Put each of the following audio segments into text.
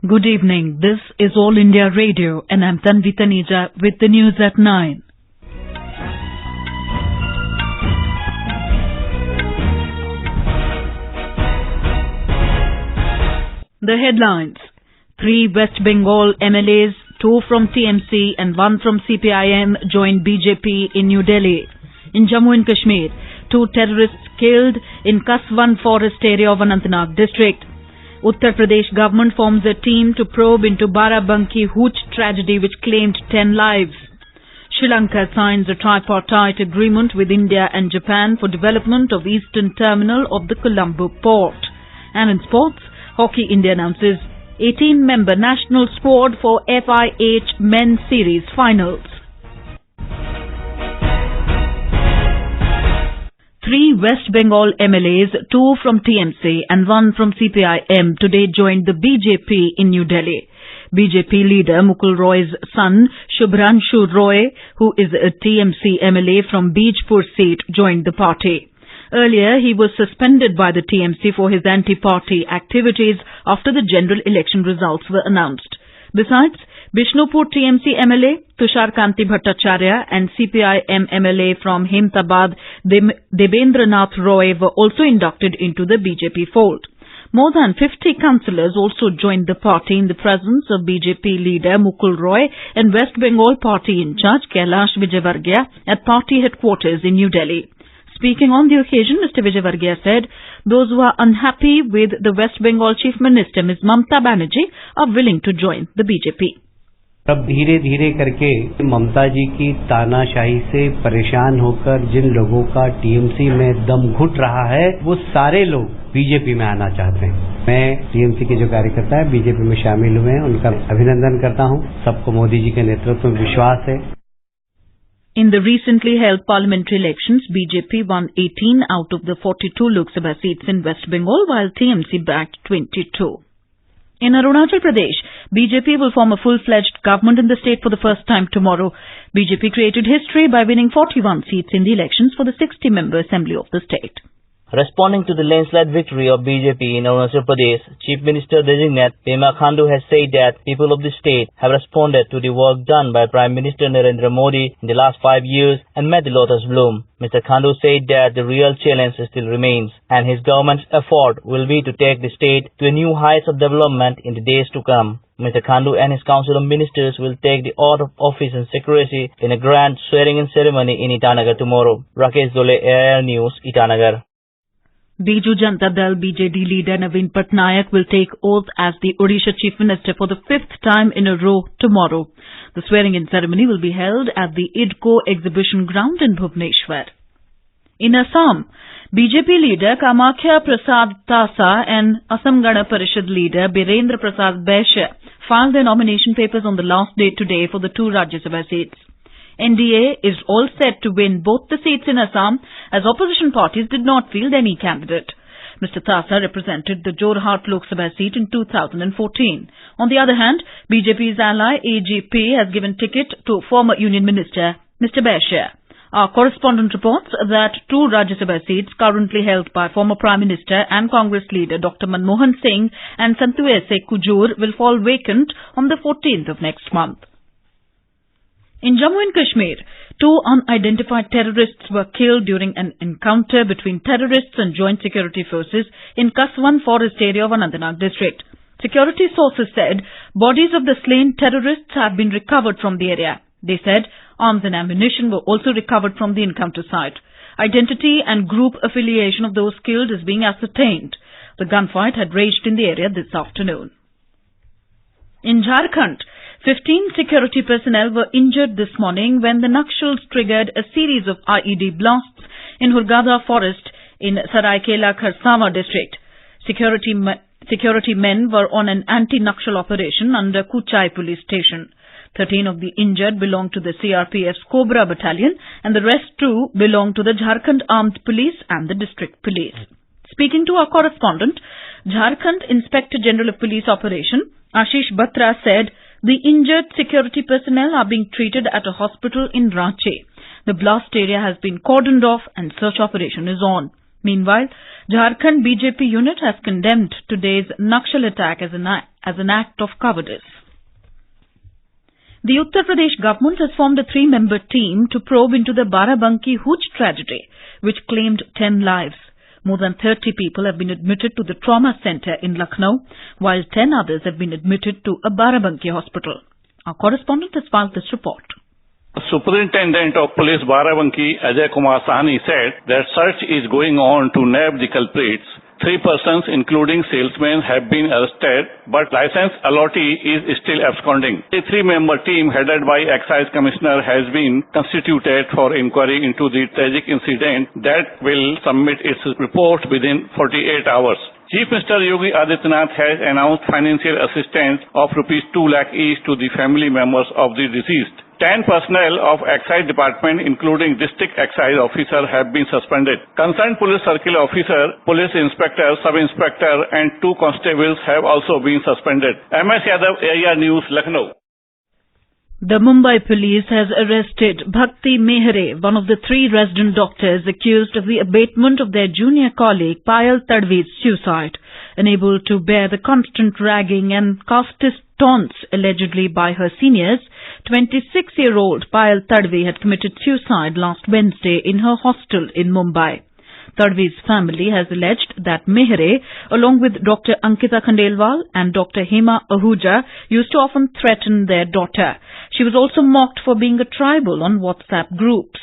Good evening. This is All India Radio and I'm Tanvi Taneja with the news at 9. The headlines. 3 West Bengal MLAs, 2 from TMC and 1 from CPIM joined BJP in New Delhi. In Jammu and Kashmir, 2 terrorists killed in Kazhwan forest area of Anantnag district. Uttar Pradesh government forms a team to probe into Barabanki hooch tragedy which claimed 10 lives. Sri Lanka signs a tripartite agreement with India and Japan for development of eastern terminal of the Colombo port. And in sports, Hockey India announces 18-member national squad for FIH Men's Series finals. 3 West Bengal MLAs, 2 from TMC and 1 from CPIM today joined the BJP in New Delhi. BJP leader Mukul Roy's son Shubhranshu Roy, who is a TMC MLA from Bijpur seat, joined the party. Earlier, he was suspended by the TMC for his anti-party activities after the general election results were announced. Besides, Bishnupur TMC MLA Tushar Kanti Bhattacharya and CPIM MLA from Hemtabad Debendranath Roy were also inducted into the BJP fold. More than 50 councillors also joined the party in the presence of BJP leader Mukul Roy and West Bengal party in charge Kailash Vijayvargiya at party headquarters in New Delhi. Speaking on the occasion, Mr. Vijayvargiya said those who are unhappy with the West Bengal Chief Minister, Ms. Mamta Banerjee, are willing to join the BJP. अब धीरे धीरे करके ममता जी की तानाशाही से परेशान होकर जिन लोगों का टीएमसी में दम घुट रहा है वो सारे लोग बीजेपी में आना चाहते हैं। मैं टीएमसी के जो कार्यकर्ता है बीजेपी में शामिल हुए हैं उनका अभिनंदन करता हूं। सबको मोदी जी के नेतृत्व में विश्वास है। In the recently held parliamentary elections, BJP won 18 out of the 42 Lok Sabha seats in West Bengal while TMC bagged 22. In Arunachal Pradesh, BJP will form a full-fledged government in the state for the first time tomorrow. BJP created history by winning 41 seats in the elections for the 60-member assembly of the state. Responding to the landslide victory of BJP in Arunachal Pradesh, Chief Minister-designate Pema Khandu has said that people of the state have responded to the work done by Prime Minister Narendra Modi in the last 5 years and made the lotus bloom. Mr. Khandu said that the real challenge still remains and his government's effort will be to take the state to a new heights of development in the days to come. Mr. Khandu and his council of ministers will take the oath of office and secrecy in a grand swearing-in ceremony in Itanagar tomorrow. Rakesh Dole, AIR News, Itanagar. Biju Janata Dal BJD leader Naveen Patnaik will take oath as the Odisha Chief Minister for the 5th time in a row tomorrow. The swearing-in ceremony will be held at the IDCO exhibition ground in Bhubaneswar. In Assam, BJP leader Kamakhya Prasad Tasa and Assam Gana Parishad leader Birendra Prasad Baisya filed their nomination papers on the last day today for the 2 Rajya Sabha seats. NDA is all set to win both the seats in Assam as opposition parties did not field any candidate. Mr. Tasa represented the Jorhat Lok Sabha seat in 2014. On the other hand, BJP's ally AGP has given ticket to former Union Minister Mr. Baisya. Our correspondent reports that 2 Rajya Sabha seats currently held by former Prime Minister and Congress leader Dr. Manmohan Singh and Santuese Kujur will fall vacant on the 14th of next month. In Jammu and Kashmir, 2 unidentified terrorists were killed during an encounter between terrorists and joint security forces in Kazhwan forest area of Anantnag district. Security sources said bodies of the slain terrorists have been recovered from the area. They said arms and ammunition were also recovered from the encounter site. Identity and group affiliation of those killed is being ascertained. The gunfight had raged in the area this afternoon. In Jharkhand, 15 security personnel were injured this morning when the Nakshals triggered a series of IED blasts in Hurgada forest in Saraikela Kharsawa district. Security men were on an anti-Nakshal operation under Kuchai police station. 13 of the injured belong to the CRPF's Cobra battalion and the rest 2 belong to the Jharkhand Armed Police and the district police. Speaking to our correspondent, Jharkhand Inspector General of Police Operation Ashish Batra said the injured security personnel are being treated at a hospital in Ranchi. The blast area has been cordoned off and search operation is on. Meanwhile, Jharkhand BJP unit has condemned today's Nakshal attack as an act of cowardice. The Uttar Pradesh government has formed a 3-member team to probe into the Barabanki hooch tragedy, which claimed 10 lives. More than 30 people have been admitted to the trauma centre in Lucknow, while 10 others have been admitted to a Barabanki hospital. Our correspondent has filed this report. Superintendent of Police Barabanki, Ajay Kumar Sahni, said that search is going on to nab the culprits. 3 persons, including salesmen, have been arrested, but license allottee is still absconding. A 3-member team headed by Excise Commissioner has been constituted for inquiry into the tragic incident that will submit its report within 48 hours. Chief Minister Yogi Adityanath has announced financial assistance of Rs 2 lakh each to the family members of the deceased. 10 personnel of Excise Department, including District Excise Officer, have been suspended. Concerned Police Circle Officer, Police Inspector, Sub-Inspector and 2 constables have also been suspended. MS Yadav, AIR News, Lucknow. The Mumbai police has arrested Bhakti Mehre, one of the 3 resident doctors accused of the abatement of their junior colleague Payal Tadvi's suicide. Unable to bear the constant ragging and casteist taunts allegedly by her seniors, 26-year-old Payal Tadvi had committed suicide last Wednesday in her hostel in Mumbai. Tadvi's family has alleged that Mehre, along with Dr. Ankita Khandelwal and Dr. Hema Ahuja, used to often threaten their daughter. She was also mocked for being a tribal on WhatsApp groups.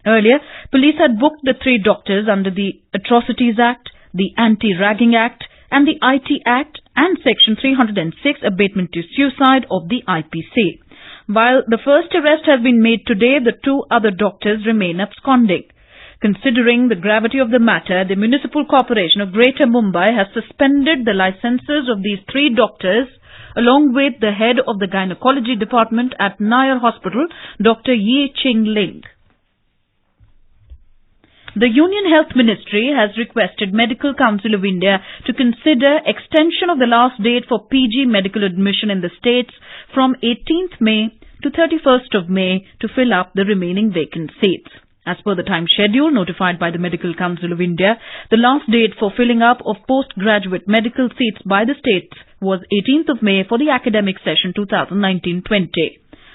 Earlier, police had booked the 3 doctors under the Atrocities Act, the Anti-Ragging Act, and the IT Act and Section 306 Abatement to Suicide of the IPC. While the first arrest has been made today, the 2 other doctors remain absconding. Considering the gravity of the matter, the Municipal Corporation of Greater Mumbai has suspended the licenses of these 3 doctors along with the head of the Gynecology Department at Nair Hospital, Dr. Ye Ching Ling. The Union Health Ministry has requested Medical Council of India to consider extension of the last date for PG medical admission in the states from 18th May to 31st of May to fill up the remaining vacant seats. As per the time schedule notified by the Medical Council of India, the last date for filling up of postgraduate medical seats by the states was 18th of May for the academic session 2019-20.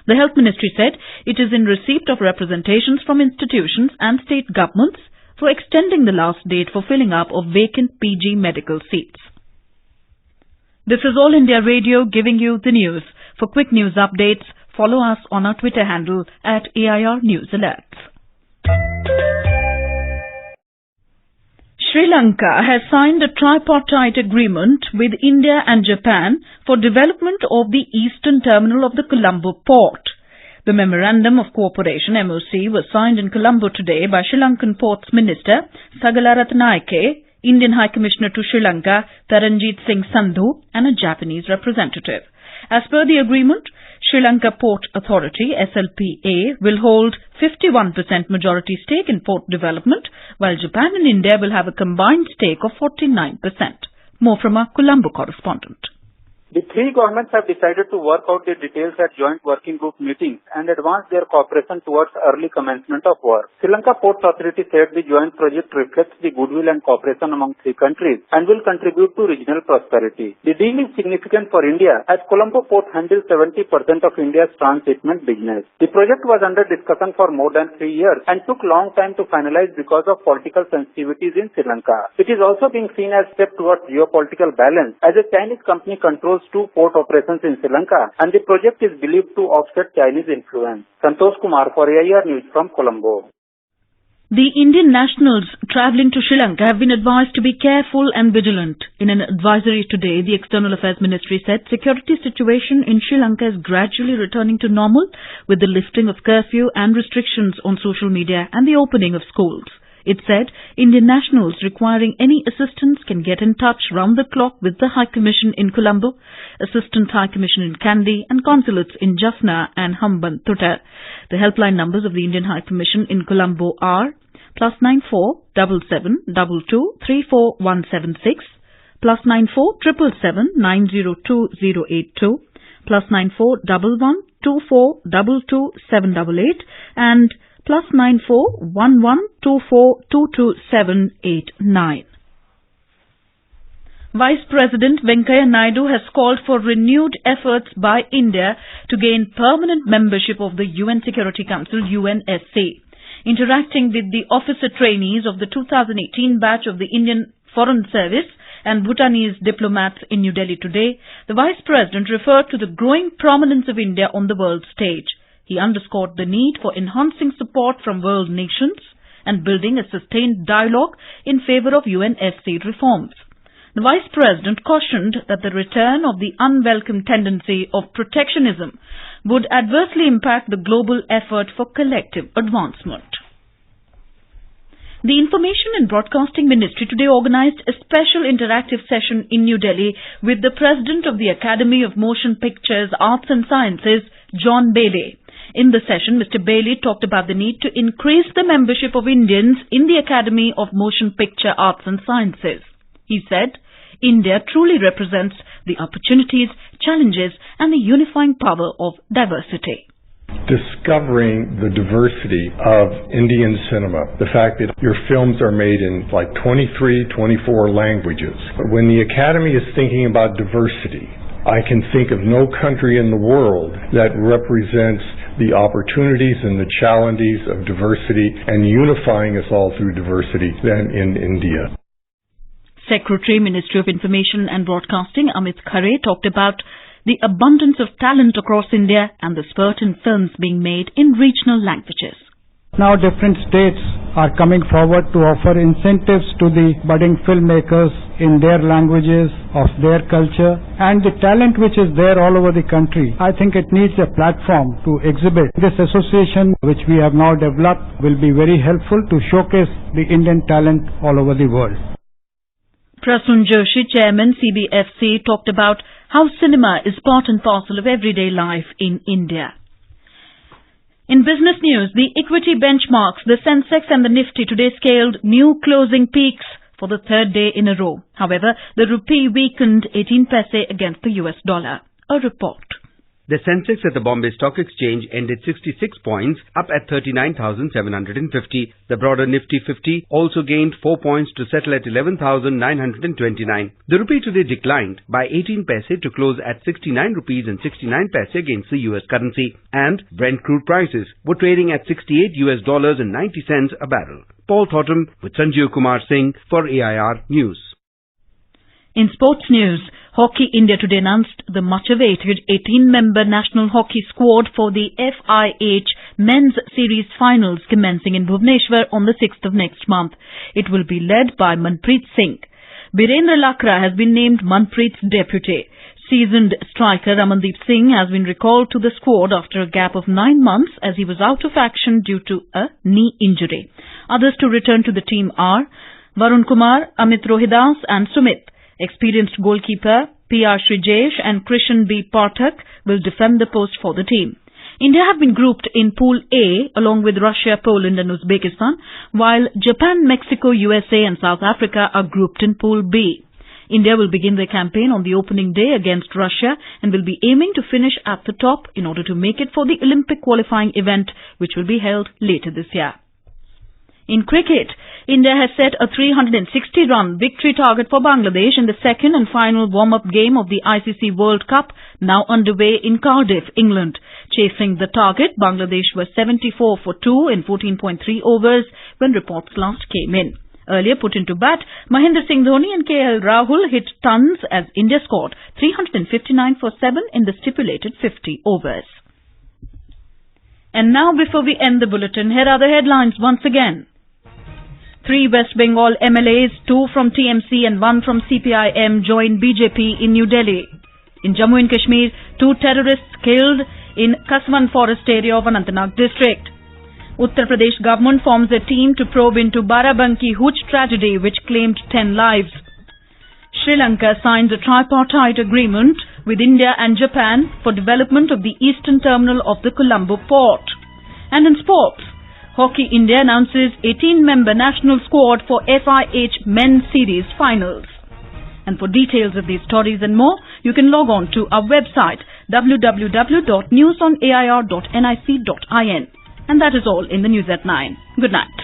The Health Ministry said it is in receipt of representations from institutions and state governments for extending the last date for filling up of vacant PG medical seats. This is All India Radio giving you the news. For quick news updates, follow us on our Twitter handle at AIR News Alerts. Sri Lanka has signed a tripartite agreement with India and Japan for development of the eastern terminal of the Colombo port. The Memorandum of Cooperation MOC was signed in Colombo today by Sri Lankan Ports Minister Sagala Ratnayake, Indian High Commissioner to Sri Lanka Taranjit Singh Sandhu and a Japanese representative. As per the agreement, Sri Lanka Port Authority SLPA will hold 51% majority stake in port development, while Japan and India will have a combined stake of 49%. More from our Colombo correspondent. The 3 governments have decided to work out the details at joint working group meetings and advance their cooperation towards early commencement of work. Sri Lanka Ports Authority said the joint project reflects the goodwill and cooperation among 3 countries and will contribute to regional prosperity. The deal is significant for India as Colombo Port handles 70% of India's transshipment business. The project was under discussion for more than 3 years and took long time to finalize because of political sensitivities in Sri Lanka. It is also being seen as a step towards geopolitical balance as a Chinese company controls 2 port operations in Sri Lanka and the project is believed to offset Chinese influence. Santosh Kumar for AIR News from Colombo. The Indian nationals travelling to Sri Lanka have been advised to be careful and vigilant. In an advisory today, the External Affairs Ministry said security situation in Sri Lanka is gradually returning to normal with the lifting of curfew and restrictions on social media and the opening of schools. It said Indian nationals requiring any assistance can get in touch round the clock with the High Commission in Colombo, Assistant High Commission in Kandy and consulates in Jaffna and Hambantota. The helpline numbers of the Indian High Commission in Colombo are +94 77 22 34176, +94 777 902 082, +94 11 24 22 788 and +94 1124 22789. Vice President Venkaiah Naidu has called for renewed efforts by India to gain permanent membership of the UN Security Council UNSC. Interacting with the officer trainees of the 2018 batch of the Indian Foreign Service and Bhutanese diplomats in New Delhi today, the Vice President referred to the growing prominence of India on the world stage. He underscored the need for enhancing support from world nations and building a sustained dialogue in favor of UNSC reforms. The Vice President cautioned that the return of the unwelcome tendency of protectionism would adversely impact the global effort for collective advancement. The Information and Broadcasting Ministry today organized a special interactive session in New Delhi with the President of the Academy of Motion Pictures, Arts and Sciences, John Bailey. In the session, Mr. Bailey talked about the need to increase the membership of Indians in the Academy of Motion Picture Arts and Sciences. He said, India truly represents the opportunities, challenges and the unifying power of diversity. Discovering the diversity of Indian cinema, the fact that your films are made in like 23, 24 languages. When the Academy is thinking about diversity, I can think of no country in the world that represents the opportunities and the challenges of diversity and unifying us all through diversity than in India. Secretary, Ministry of Information and Broadcasting Amit Khare talked about the abundance of talent across India and the spurt in films being made in regional languages. Now different states are coming forward to offer incentives to the budding filmmakers in their languages, of their culture, and the talent which is there all over the country. I think it needs a platform to exhibit. This association which we have now developed will be very helpful to showcase the Indian talent all over the world. Prasun Joshi, Chairman CBFC, talked about how cinema is part and parcel of everyday life in India. In business news, the equity benchmarks, the Sensex and the Nifty today scaled new closing peaks for the third day in a row. However, the rupee weakened 18 paise against the US dollar. A report. The Sensex at the Bombay Stock Exchange ended 66 points, up at 39,750. The broader Nifty 50 also gained 4 points to settle at 11,929. The rupee today declined by 18 paise to close at 69 rupees and 69 paise against the US currency. And Brent crude prices were trading at $68 and 90 cents a barrel. Paul Thottam with Sanjeev Kumar Singh for AIR News. In sports news, Hockey India today announced the much-awaited 18-member national hockey squad for the FIH Men's Series Finals commencing in Bhubaneswar on the 6th of next month. It will be led by Manpreet Singh. Birendra Lakra has been named Manpreet's deputy. Seasoned striker Ramandeep Singh has been recalled to the squad after a gap of 9 months as he was out of action due to a knee injury. Others to return to the team are Varun Kumar, Amit Rohidas and Sumit. Experienced goalkeeper P.R. Srijesh and Krishan B. Pathak will defend the post for the team. India have been grouped in Pool A along with Russia, Poland and Uzbekistan, while Japan, Mexico, USA and South Africa are grouped in Pool B. India will begin their campaign on the opening day against Russia and will be aiming to finish at the top in order to make it for the Olympic qualifying event which will be held later this year. In cricket, India has set a 360-run victory target for Bangladesh in the second and final warm-up game of the ICC World Cup, now underway in Cardiff, England. Chasing the target, Bangladesh were 74 for 2 in 14.3 overs when reports last came in. Earlier put into bat, Mahendra Singh Dhoni and KL Rahul hit tons as India scored 359 for 7 in the stipulated 50 overs. And now, before we end the bulletin, here are the headlines once again. 3 West Bengal MLAs, 2 from TMC and 1 from CPIM joined BJP in New Delhi. In Jammu and Kashmir, 2 terrorists killed in Kazhwan forest area of Anantnag district. Uttar Pradesh government forms a team to probe into Barabanki hooch tragedy which claimed 10 lives. Sri Lanka signs a tripartite agreement with India and Japan for development of the eastern terminal of the Colombo port. And in sports, Hockey India announces 18-member national squad for FIH Men's Series Finals. And for details of these stories and more, you can log on to our website www.newsonair.nic.in. And that is all in the News at 9. Good night.